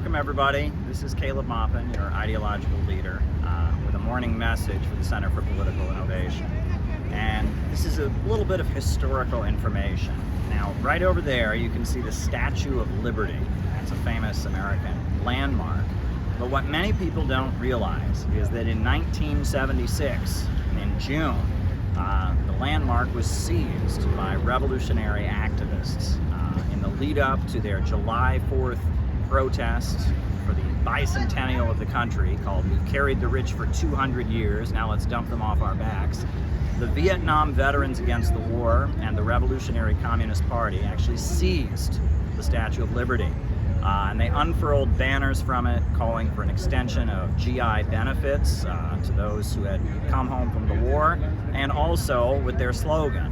Welcome everybody. This is Caleb Maupin, your ideological leader, with a morning message for the Center for Political Innovation. And this is a little bit of historical information. Now, right over there you can see the Statue of Liberty. That's a famous American landmark. But what many people don't realize is that in 1976, in June, the landmark was seized by revolutionary activists in the lead up to their July 4th protests for the bicentennial of the country called "We've Carried the Rich for 200 Years, Now Let's Dump Them Off Our Backs." The Vietnam Veterans Against the War and the Revolutionary Communist Party actually seized the Statue of Liberty. And they unfurled banners from it calling for an extension of GI benefits to those who had come home from the war, and also with their slogan,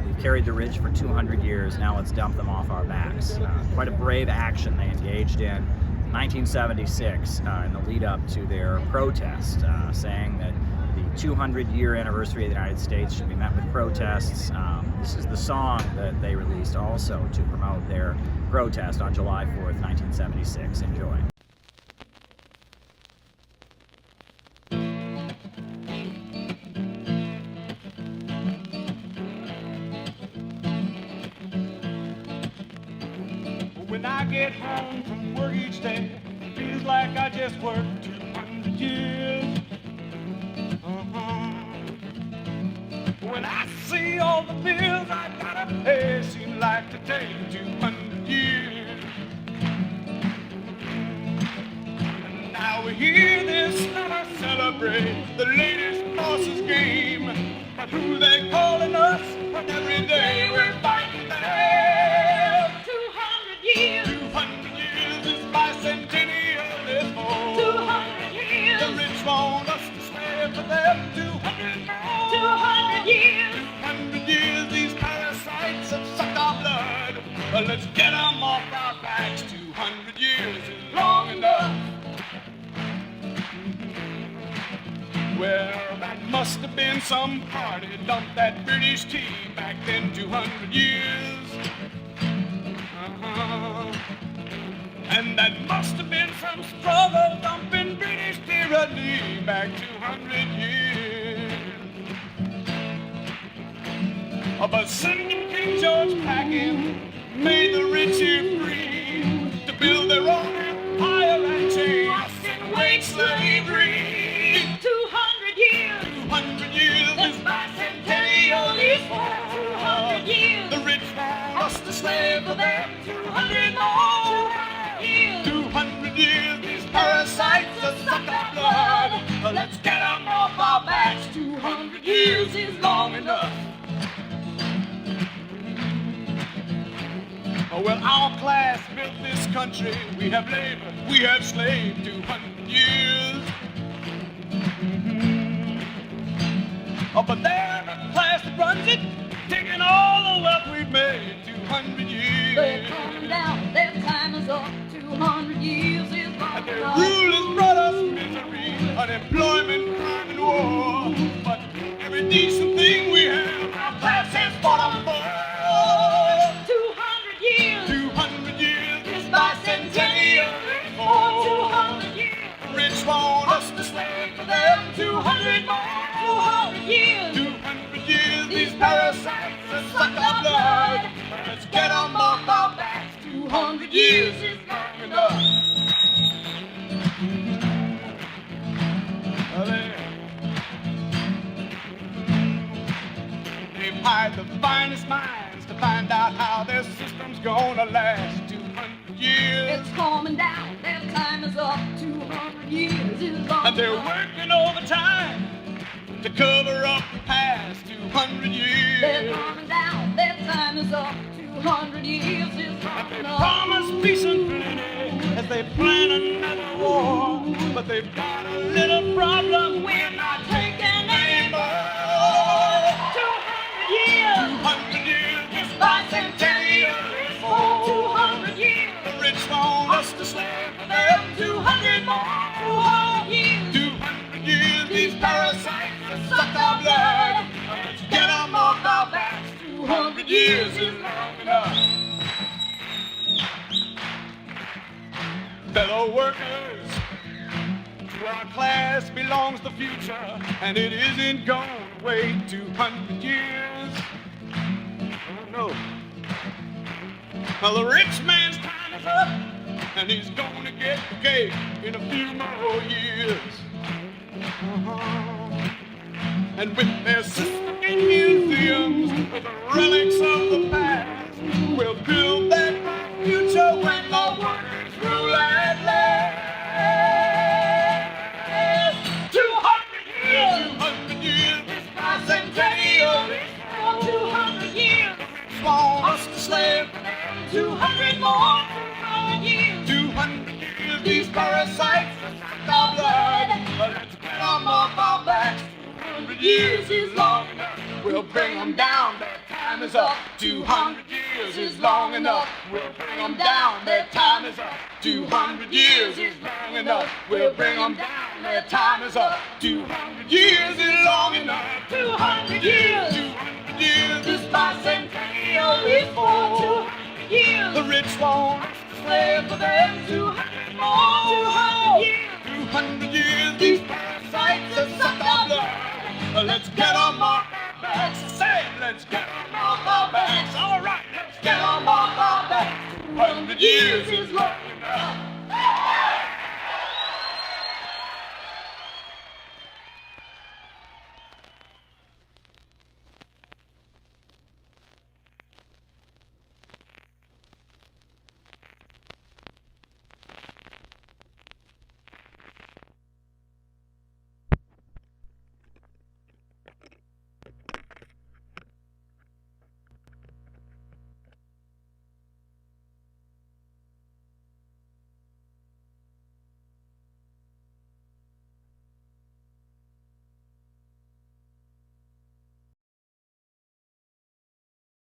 "We've carried the rich for 200 years, now let's dump them off our backs." Quite a brave action they engaged in 1976 in the lead up to their protest, saying that the 200-year anniversary of the United States should be met with protests. This is the song that they released also to promote their protest on July 4th, 1976. Enjoy. When I get home from work each day, it feels like I just worked 200 years. When I see all the bills I gotta pay, seem like to take 200 years. And now we hear this summer celebrate the latest boss's game. But who they calling us when every day we're fighting them? 200 years. 200 years is bicentennial this whole. 200 years. The rich want us to slave for them. 200 more. 200 years. 200 years, these parasites have sucked our blood. But let's get them off our backs. 200 years is long enough. Well, that must have been some party dumped that British tea back then. 200 years. And that must have been some struggle dumping British tyranny back 200 years. But sending King George packing made the rich here free to build their own empire and change and wage slavery. 200 years. 200 years That's is bicentennial is for 200 years. the rich want us to slave for them. 200 more. 200 years. 200 years, these parasites have sucked our blood. But let's get them off our backs. 200 years is long enough. Oh, well, our class built this country. We have labored, we have slaved 200 years. Oh, but they're the class that runs it, taking all the wealth we've made 200 years. They're coming down. Their time is up. 200 years is long And their enough. rule has brought us misery, unemployment, crime, and war. But every decent thing we have, our class has fought on for. 200 years. 200 years It's is bicentennial bicentennial. for 200 years. The rich want us to slave for them. 200 more. 200 years. 200 years, these parasites have sucked our blood. Let's get them off our backs. 200 years is long enough. They've hired the finest minds to find out how their system's gonna last 200 years. It's coming down. Their time is up. 200 years is long And they're enough. working overtime to cover up the past 200 They're years. coming down. Their time is up. 200 years is long And they enough. promise peace and plenty as they plan another war. But they've got a little problem. We're not taking any more. 200 years. 200 years is Bicentennial is for 200 years. The rich want us to slave for them. 200 more. 200 years. 200 years, these parasites have sucked our blood. Let's get them off our backs. 200 years is long enough. fellow workers. To our class belongs the future, and it isn't gonna wait 200 years. Oh no. Well, the rich man's time is up, and he's gonna get the cake in a few more years. And with their systematic museums, with the relics of the past, we'll build that future when the workers rule at last. 200 years, this bicentennial is 200 years. Want us to slave 200 more, 200 years. 200 years, these parasites suck our blood. Let's get them off our backs. 200 years is long enough, we'll bring them down, their time is up. 200 years is long enough, we'll bring them down, their time is up. 200 years is long enough, we'll bring them down, their time is up. 200 years is long enough, 200 years, 200 years, this bicentennial is for 200 years. The rich won't slave for them, 200 more, 200 years. 200 years, these parasites have sucked our blood. Let's get them off our backs. Say, let's get them off our backs. All right, let's get them off our backs. 200 years is long.